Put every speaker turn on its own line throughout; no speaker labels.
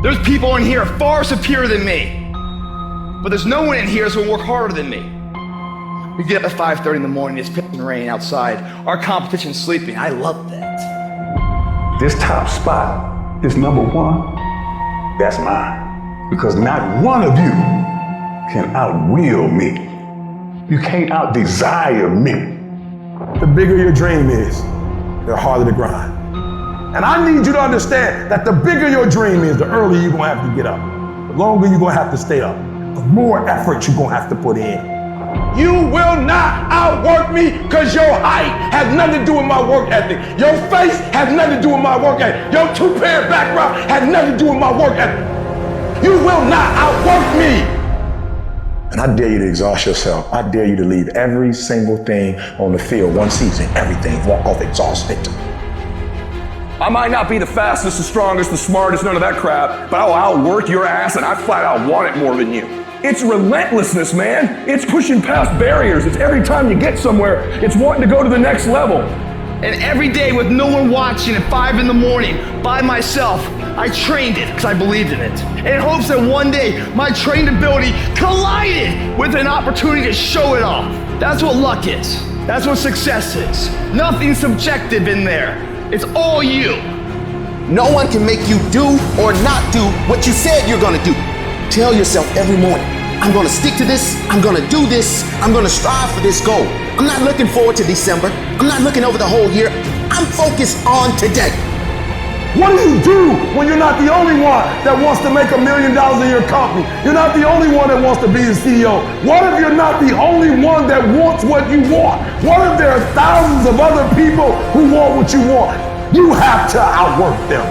There's people in here far superior than me. But there's no one in here that's gonna work harder than me. We get up at 5:30 in the morning, it's pissing rain outside. Our competition's sleeping. I love that.
This top spot, this number one, that's mine. Because not one of you can outwill me. You can't out-desire me. The bigger your dream is, the harder the grind. And I need you to understand that the bigger your dream is, the earlier you're gonna have to get up. The longer you're gonna have to stay up. The more effort you're gonna have to put in. You will not outwork me because your height has nothing to do with my work ethic. Your face has nothing to do with my work ethic. Your two-parent background has nothing to do with my work ethic. You will not outwork me. And I dare you to exhaust yourself. I dare you to leave every single thing on the field, one season, everything, walk off exhausted.
I might not be the fastest, the strongest, the smartest, none of that crap, but I'll outwork your ass and I flat out want it more than you. It's relentlessness, man. It's pushing past barriers. It's every time you get somewhere, it's wanting to go to the next level.
And every day with no one watching at 5 in the morning by myself, I trained it because I believed in it. In hopes that one day my trained ability collided with an opportunity to show it off. That's what luck is. That's what success is. Nothing subjective in there. It's all you.
No one can make you do or not do what you said you're gonna do. Tell yourself every morning, I'm gonna stick to this, I'm gonna do this, I'm gonna strive for this goal. I'm not looking forward to December. I'm not looking over the whole year. I'm focused on today.
What do you do when you're not the only one that wants to make $1 million in your company? You're not the only one that wants to be the CEO. What if you're not the only one that wants what you want? What if there are thousands of other people who want what you want? You have to outwork them.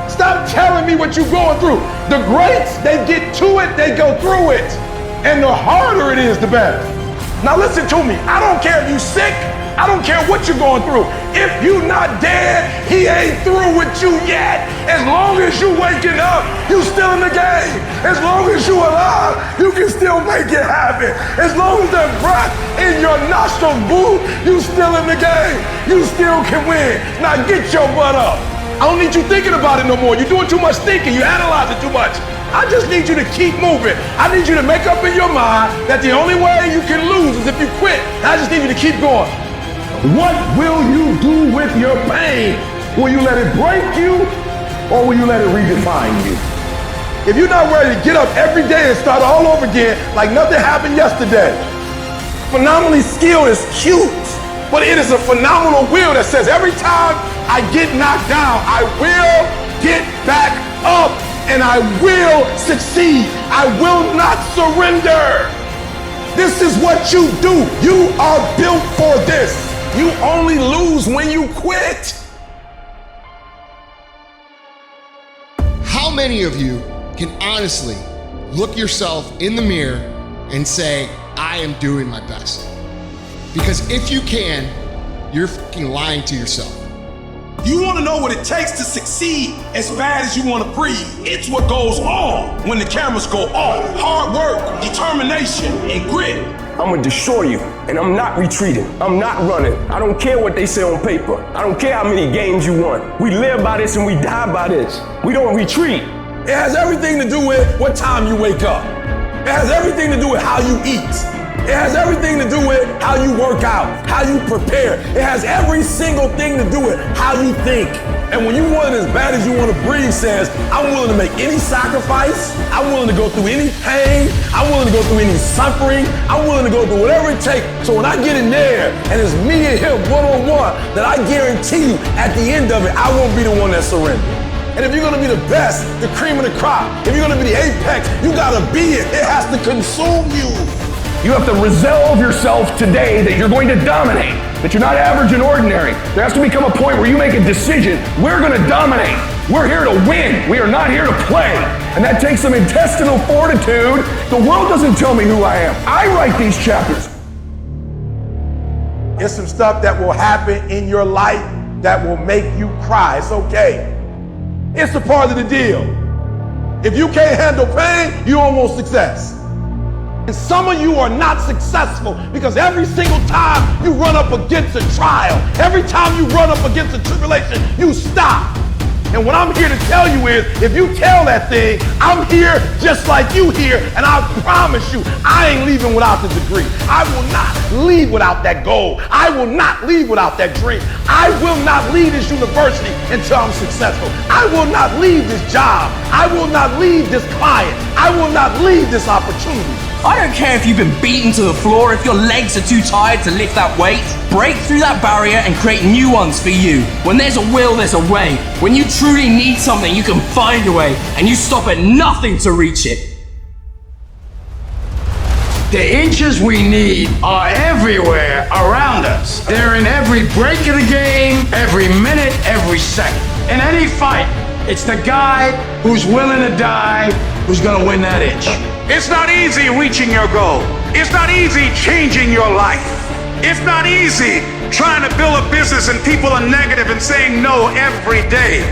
Stop telling me what you're going through. The greats, they get to it, they go through it. And the harder it is, the better. Now listen to me. I don't care if you're sick. I don't care what you're going through. If you're not dead, he ain't through with you yet. As long as you waking up, you still in the game. As long as you alive, you can still make it happen. As long as that breath in your nostrils move, you still in the game. You still can win. Now get your butt up. I don't need you thinking about it no more. You're doing too much thinking. You analyze it too much. I just need you to keep moving. I need you to make up in your mind that the only way you can lose is if you quit. I just need you to keep going. What will you do with your pain? Will you let it break you or will you let it redefine you? If you're not ready to get up every day and start all over again like nothing happened yesterday, phenomenally skilled is cute, but it is a phenomenal will that says every time I get knocked down, I will get back up and I will succeed. I will not surrender. This is what you do. You are built for this. You only lose when you quit.
How many of you can honestly look yourself in the mirror and say, I am doing my best? Because if you can, you're fucking lying to yourself.
You want to know what it takes to succeed as bad as you want to breathe. It's what goes on when the cameras go off. Hard work, determination, and grit.
I'm gonna destroy you, and I'm not retreating. I'm not running. I don't care what they say on paper. I don't care how many games you won. We live by this and we die by this. We don't retreat.
It has everything to do with what time you wake up. It has everything to do with how you eat. It has everything to do with how you work out, how you prepare. It has every single thing to do with how you think. And when you want it as bad as you want to breathe says, I'm willing to make any sacrifice. I'm willing to go through any pain. I'm willing to go through any suffering. I'm willing to go through whatever it takes. So when I get in there and it's me and him one-on-one, that I guarantee you at the end of it, I won't be the one that surrenders. And if you're gonna be the best, the cream of the crop, if you're gonna be the apex, you gotta be it. It has to consume you.
You have to resolve yourself today that you're going to dominate, that you're not average and ordinary. There has to become a point where you make a decision. We're going to dominate. We're here to win. We are not here to play. And that takes some intestinal fortitude. The world doesn't tell me who I am. I write these chapters.
It's some stuff that will happen in your life that will make you cry. It's okay. It's a part of the deal. If you can't handle pain, you don't want success. And some of you are not successful because every single time you run up against a trial, every time you run up against a tribulation, you stop. And what I'm here to tell you is, if you tell that thing, I'm here just like you here, and I promise you, I ain't leaving without the degree. I will not leave without that goal. I will not leave without that dream. I will not leave this university until I'm successful. I will not leave this job. I will not leave this client. I will not leave this opportunity.
I don't care if you've been beaten to the floor, if your legs are too tired to lift that weight. Break through that barrier and create new ones for you. When there's a will, there's a way. When you truly need something, you can find a way, and you stop at nothing to reach it.
The inches we need are everywhere around us. They're in every break of the game, every minute, every second. In any fight, it's the guy who's willing to die who's gonna win that inch.
It's not easy reaching your goal. It's not easy changing your life. It's not easy trying to build a business and people are negative and saying no every day.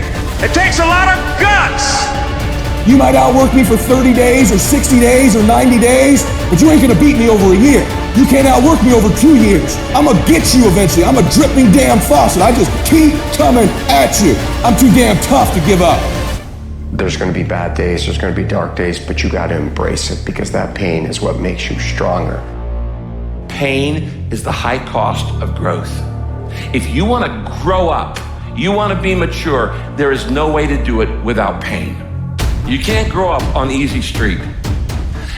It takes a lot of guts.
You might outwork me for 30 days or 60 days or 90 days, but you ain't gonna beat me over a year. You can't outwork me over 2 years. I'm gonna get you eventually. I'm a dripping damn faucet. I just keep coming at you. I'm too damn tough to give up.
There's gonna be bad days, there's gonna be dark days, but you gotta embrace it because that pain is what makes you stronger.
Pain is the high cost of growth. If you wanna grow up, you wanna be mature, there is no way to do it without pain. You can't grow up on easy street.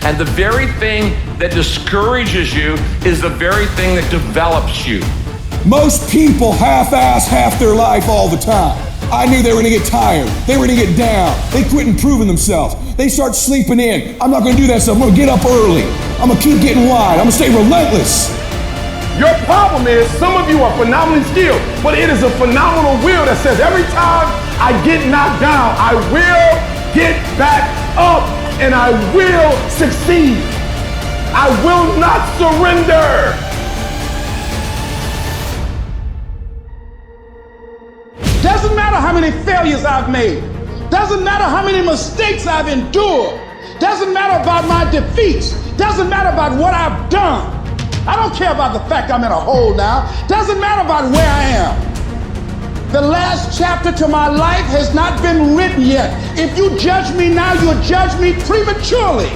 And the very thing that discourages you is the very thing that develops you.
Most people half-ass half their life all the time. I knew they were gonna get tired. They were gonna get down. They quit improving themselves. They start sleeping in. I'm not gonna do that stuff. I'm gonna get up early. I'm gonna keep getting wide. I'm gonna stay relentless.
Your problem is some of you are phenomenally skilled, but it is a phenomenal will that says every time I get knocked down, I will get back up and I will succeed. I will not surrender.
Doesn't matter how many failures I've made. Doesn't matter how many mistakes I've endured. Doesn't matter about my defeats. Doesn't matter about what I've done. I don't care about the fact I'm in a hole now. Doesn't matter about where I am. The last chapter to my life has not been written yet. If you judge me now, you'll judge me prematurely.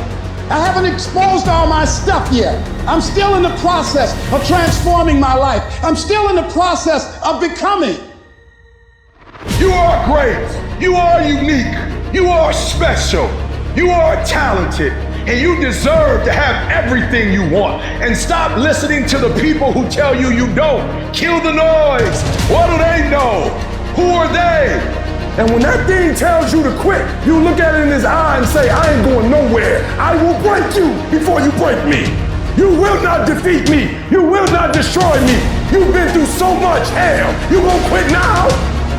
I haven't exposed all my stuff yet. I'm still in the process of transforming my life. I'm still in the process of becoming.
You are great. You are unique. You are special. You are talented. And you deserve to have everything you want. And stop listening to the people who tell you you don't. Kill the noise. What do they know? Who are they? And when that thing tells you to quit, you look at it in his eye and say, I ain't going nowhere. I will break you before you break me. You will not defeat me. You will not destroy me. You've been through so much hell. You won't quit now?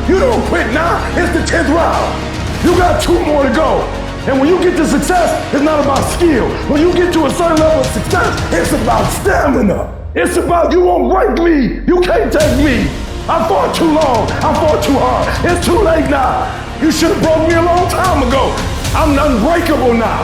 You don't quit now. It's the 10th round. You got 2 more to go. And when you get to success, it's not about skill. When you get to a certain level of success, it's about stamina. It's about you won't break me. You can't take me. I fought too long. I fought too hard. It's too late now. You should have broke me a long time ago. I'm unbreakable now.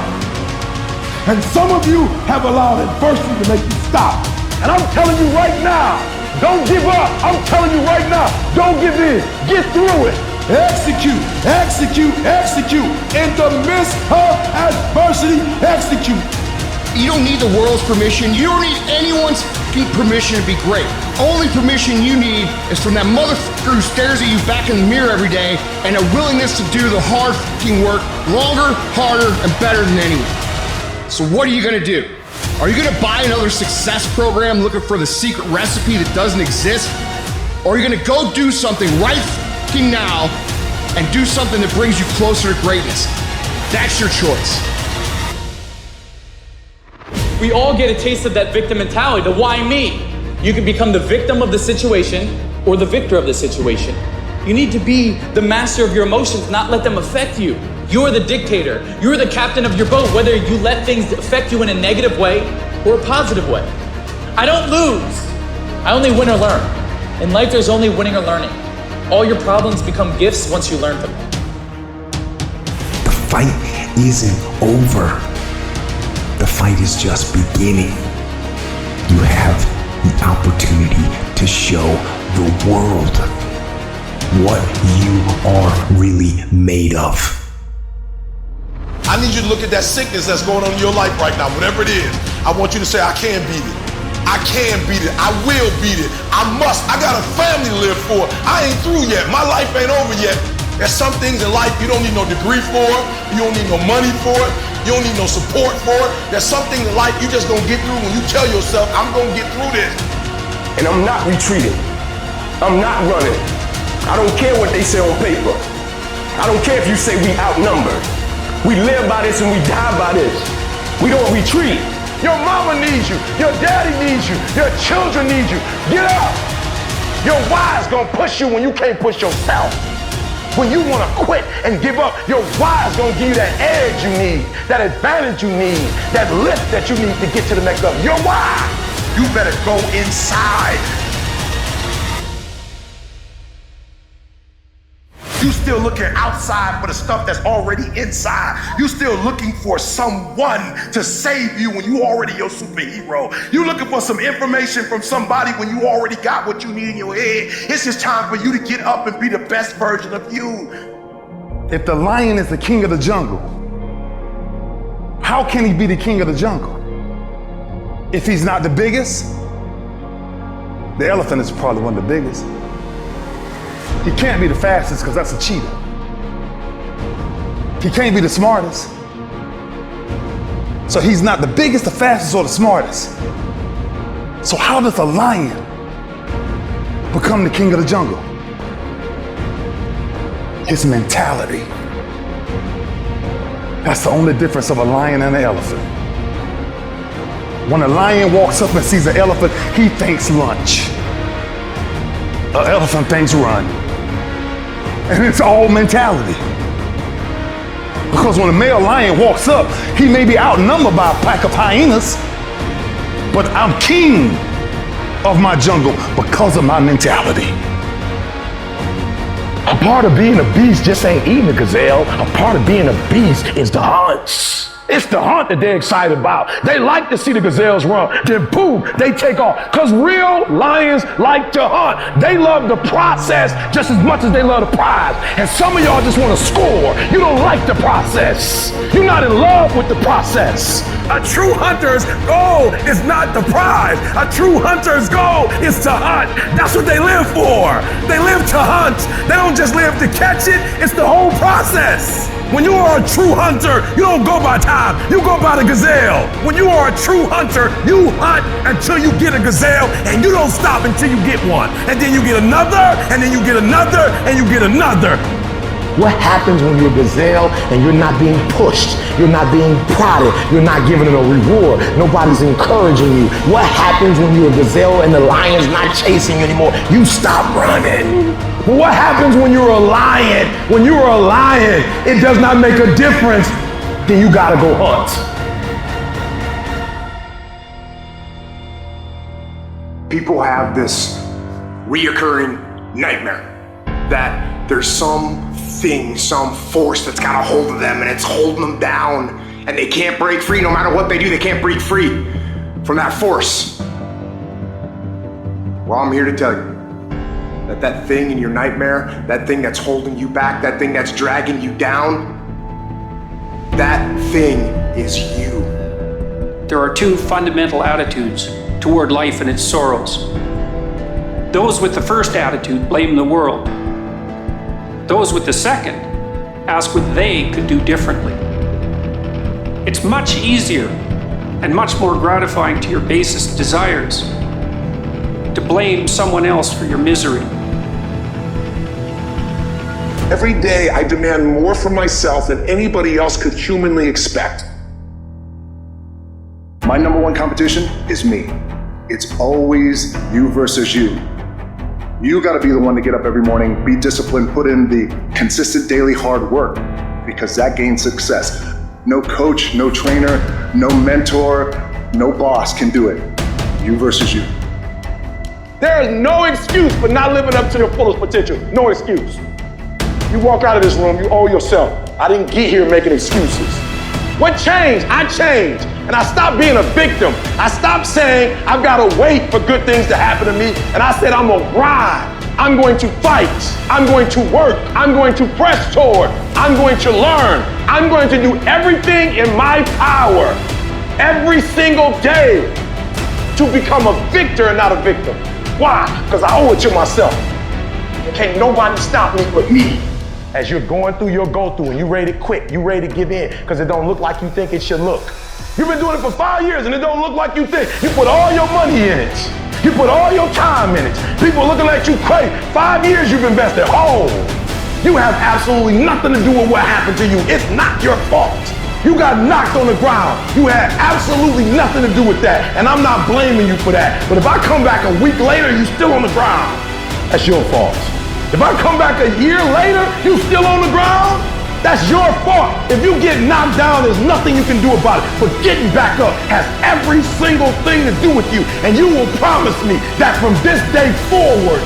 And some of you have allowed adversity to make you stop. And I'm telling you right now, don't give up. I'm telling you right now, don't give in. Get through it. Execute, execute, execute. In the midst of adversity, execute.
You don't need the world's permission. You don't need anyone's permission to be great. Only permission you need is from that motherfucker who stares at you back in the mirror every day and a willingness to do the hard fucking work longer, harder, and better than anyone. So what are you gonna do? Are you gonna buy another success program looking for the secret recipe that doesn't exist? Or are you gonna go do something right now and do something that brings you closer to greatness? That's your choice.
We all get a taste of that victim mentality, the why me. You can become the victim of the situation or the victor of the situation. You need to be the master of your emotions, not let them affect you. You're the dictator. You're the captain of your boat, whether you let things affect you in a negative way or a positive way. I don't lose. I only win or learn. In life, there's only winning or learning. All your problems become gifts once you learn them.
The fight isn't over. The fight is just beginning. You have the opportunity to show the world what you are really made of.
I need you to look at that sickness that's going on in your life right now, whatever it is. I want you to say, I can beat it. I can beat it. I will beat it. I must. I got a family to live for. I ain't through yet. My life ain't over yet. There's some things in life you don't need no degree for. You don't need no money for it. You don't need no support for it. There's some things in life you just gonna get through when you tell yourself, I'm gonna get through this.
And I'm not retreating. I'm not running. I don't care what they say on paper. I don't care if you say we outnumbered. We live by this and we die by this. We don't retreat.
Your mama needs you. Your daddy needs you. Your children need you. Get up. Your why's gonna push you when you can't push yourself. When you wanna quit and give up, your why's gonna give you that edge you need, that advantage you need, that lift that you need to get to the next level. Your why. You better go inside. You still looking outside for the stuff that's already inside. You still looking for someone to save you when you already your superhero. You looking for some information from somebody when you already got what you need in your head. It's just time for you to get up and be the best version of you. If the lion is the king of the jungle, how can he be the king of the jungle? If he's not the biggest, the elephant is probably one of the biggest. He can't be the fastest because that's a cheetah. He can't be the smartest. So he's not the biggest, the fastest, or the smartest. So how does a lion become the king of the jungle? His mentality. That's the only difference of a lion and an elephant. When a lion walks up and sees an elephant, he thinks lunch. An elephant thinks run. And it's all mentality. Because when a male lion walks up, he may be outnumbered by a pack of hyenas, but I'm king of my jungle because of my mentality. A part of being a beast just ain't eating a gazelle. A part of being a beast is the hunts. It's the hunt that they're excited about. They like to see the gazelles run. Then boom, they take off. Because real lions like to hunt. They love the process just as much as they love the prize. And some of y'all just want to score. You don't like the process. You're not in love with the process. A true hunter's goal is not the prize. A true hunter's goal is to hunt. That's what they live for. They live to hunt. They don't just live to catch it. It's the whole process. When you are a true hunter, you don't go by time, you go by the gazelle. When you are a true hunter, you hunt until you get a gazelle, and you don't stop until you get one. And then you get another, and then you get another, and you get another.
What happens when you're a gazelle and you're not being pushed, you're not being prodded, you're not giving them a reward, nobody's encouraging you? What happens when you're a gazelle and the lion's not chasing you anymore? You stop running.
What happens when you're a lion? When you're a lion, it does not make a difference, then you gotta go hunt.
People have this reoccurring nightmare that there's something, some force that's got a hold of them and it's holding them down and they can't break free. No matter what they do, they can't break free from that force. Well, I'm here to tell you that that thing in your nightmare, that thing that's holding you back, that thing that's dragging you down, that thing is you.
There are two fundamental attitudes toward life and its sorrows. Those with the first attitude blame the world. Those with the second ask what they could do differently. It's much easier and much more gratifying to your basest desires to blame someone else for your misery.
Every day I demand more from myself than anybody else could humanly expect. My number one competition is me. It's always you versus you. You gotta be the one to get up every morning, be disciplined, put in the consistent daily hard work, because that gains success. No coach, no trainer, no mentor, no boss can do it. You versus you.
There is no excuse for not living up to your fullest potential. No excuse. You walk out of this room, you owe yourself. I didn't get here making excuses. What changed? I changed. And I stopped being a victim. I stopped saying I've got to wait for good things to happen to me. And I said I'm gonna grind. I'm going to fight. I'm going to work. I'm going to press toward. I'm going to learn. I'm going to do everything in my power every single day to become a victor and not a victim. Why? Because I owe it to myself. Can't nobody stop me but me. As you're going through your go-through and you ready to quit, you ready to give in because it don't look like you think it should look. You've been doing it for 5 years and it don't look like you think. You put all your money in it. You put all your time in it. People looking at you crazy. 5 years you've invested. Oh, you have absolutely nothing to do with what happened to you. It's not your fault. You got knocked on the ground. You had absolutely nothing to do with that. And I'm not blaming you for that. But if I come back a week later, you still on the ground, that's your fault. If I come back a year later, you still on the ground, that's your fault. If you get knocked down, there's nothing you can do about it. But getting back up has every single thing to do with you. And you will promise me that from this day forward,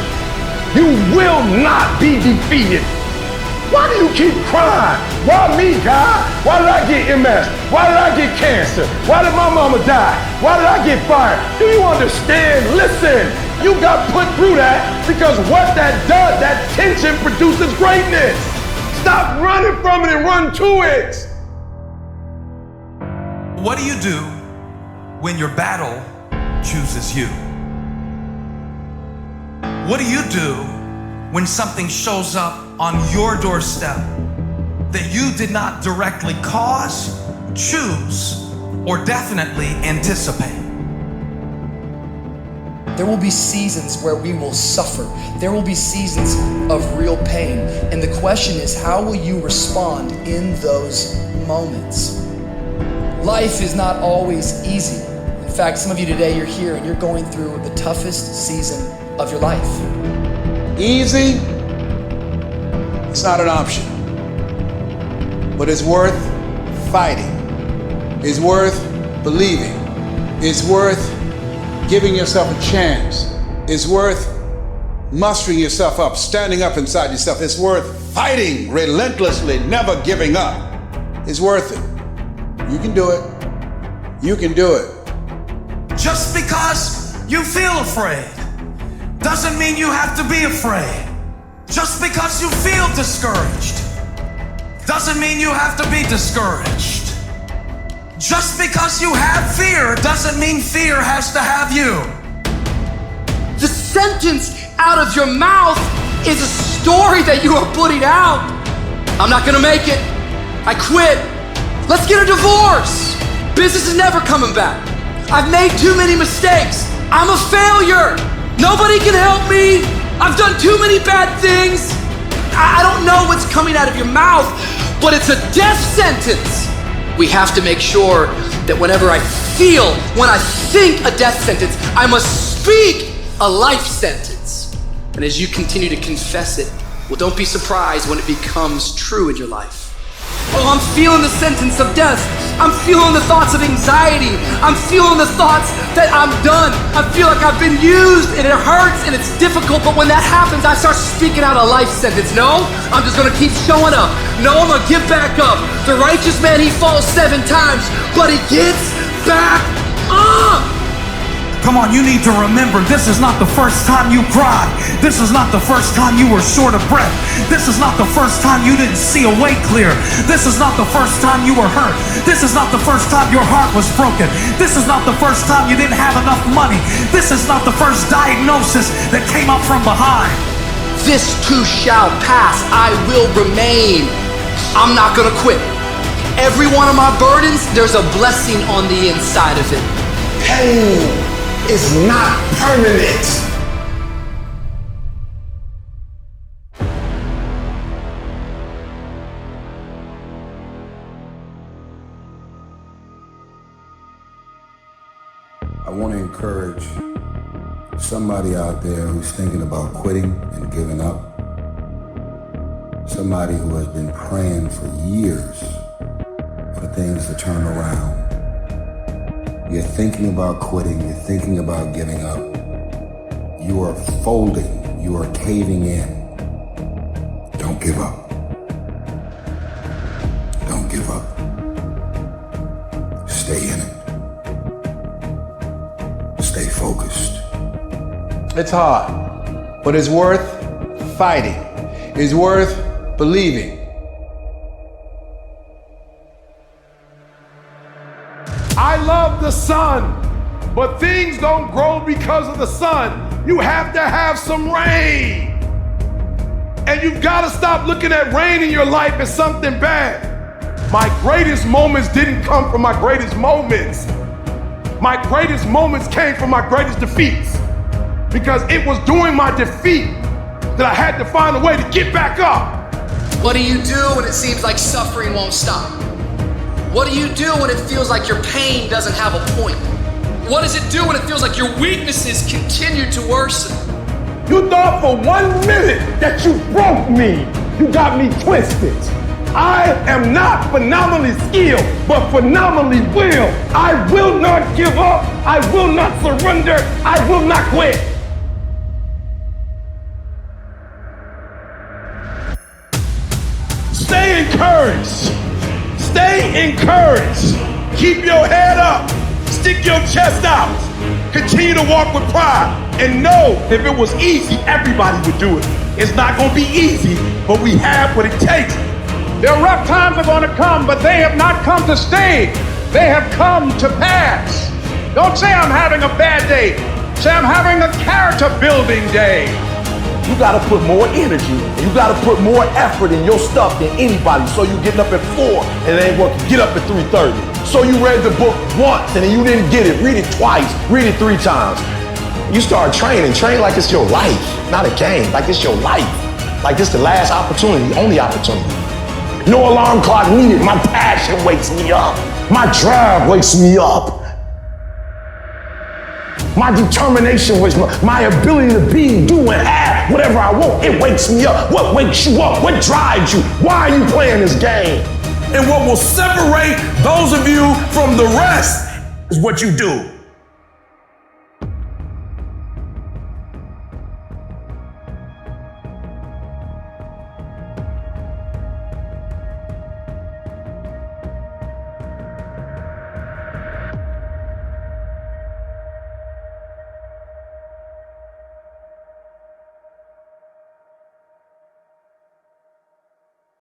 you will not be defeated. Why do you keep crying? Why me, God? Why did I get MS? Why did I get cancer? Why did my mama die? Why did I get fired? Do you understand? Listen, you got put through that because what that does, that tension produces greatness. Stop running from it and run to it.
What do you do when your battle chooses you? What do you do when something shows up on your doorstep that you did not directly cause, choose, or definitely anticipate?
There will be seasons where we will suffer. There will be seasons of real pain. And the question is, how will you respond in those moments? Life is not always easy. In fact, some of you today, you're here and you're going through the toughest season of your life.
Easy, it's not an option, but it's worth fighting. It's worth believing. It's worth giving yourself a chance. It's worth mustering yourself up, standing up inside yourself. It's worth fighting relentlessly, never giving up. It's worth it. You can do it. You can do it.
Just because you feel afraid doesn't mean you have to be afraid. Just because you feel discouraged doesn't mean you have to be discouraged. Just because you have fear doesn't mean fear has to have you.
The sentence out of your mouth is a story that you are putting out. I'm not gonna make it. I quit. Let's get a divorce. Business is never coming back. I've made too many mistakes. I'm a failure. Nobody can help me. I've done too many bad things. I don't know what's coming out of your mouth, but it's a death sentence. We have to make sure that whenever I think a death sentence, I must speak a life sentence. And as you continue to confess it, well, don't be surprised when it becomes true in your life. Oh, I'm feeling the sentence of death. I'm feeling the thoughts of anxiety. I'm feeling the thoughts that I'm done. I feel like I've been used and it hurts and it's difficult, but when that happens, I start speaking out a life sentence. No, I'm just gonna keep showing up. No, I'm gonna get back up. The righteous man, he falls 7 times, but he gets back up.
Come on, you need to remember, this is not the first time you cried. This is not the first time you were short of breath. This is not the first time you didn't see a way clear. This is not the first time you were hurt. This is not the first time your heart was broken. This is not the first time you didn't have enough money. This is not the first diagnosis that came up from behind.
This too shall pass. I will remain. I'm not gonna quit. Every one of my burdens, there's a blessing on the inside of it.
Pain is not permanent.
I want to encourage somebody out there who's thinking about quitting and giving up. Somebody who has been praying for years for things to turn around. You're thinking about quitting, you're thinking about giving up. You are folding, you are caving in. Don't give up. Don't give up. Stay in it. Stay focused.
It's hard.
but it's worth fighting. It's worth believing.
I love the sun, but things don't grow because of the sun. You have to have some rain. And you've got to stop looking at rain in your life as something bad. My greatest moments didn't come from my greatest moments. My greatest moments came from my greatest defeats. Because it was during my defeat that I had to find a way to get back up.
What do you do when it seems like suffering won't stop? What do you do when it feels like your pain doesn't have a point? What does it do when it feels like your weaknesses continue to worsen?
You thought for 1 minute that you broke me. You got me twisted. I am not phenomenally skilled, but phenomenally will. I will not give up. I will not surrender. I will not quit. Stay encouraged. Stay encouraged. Keep your head up. Stick your chest out. Continue to walk with pride. And know if it was easy, everybody would do it. It's not going to be easy, but we have what it takes.
Their rough times are going to come, but they have not come to stay. They have come to pass. Don't say I'm having a bad day. Say I'm having a character building day.
You gotta put more energy, and you gotta put more effort in your stuff than anybody. So you getting up at 4 and it ain't working. Get up at 3:30. So you read the book once and then you didn't get it. Read it twice, read it 3 times. You start training. Train like it's your life, not a game. Like it's your life. Like it's the last opportunity, only opportunity. No alarm clock needed. My passion wakes me up. My drive wakes me up. My determination wakes me up. My ability to be, do, and have whatever I want, it wakes me up. What wakes you up? What drives you? Why are you playing this game?
And what will separate those of you from the rest is what you do.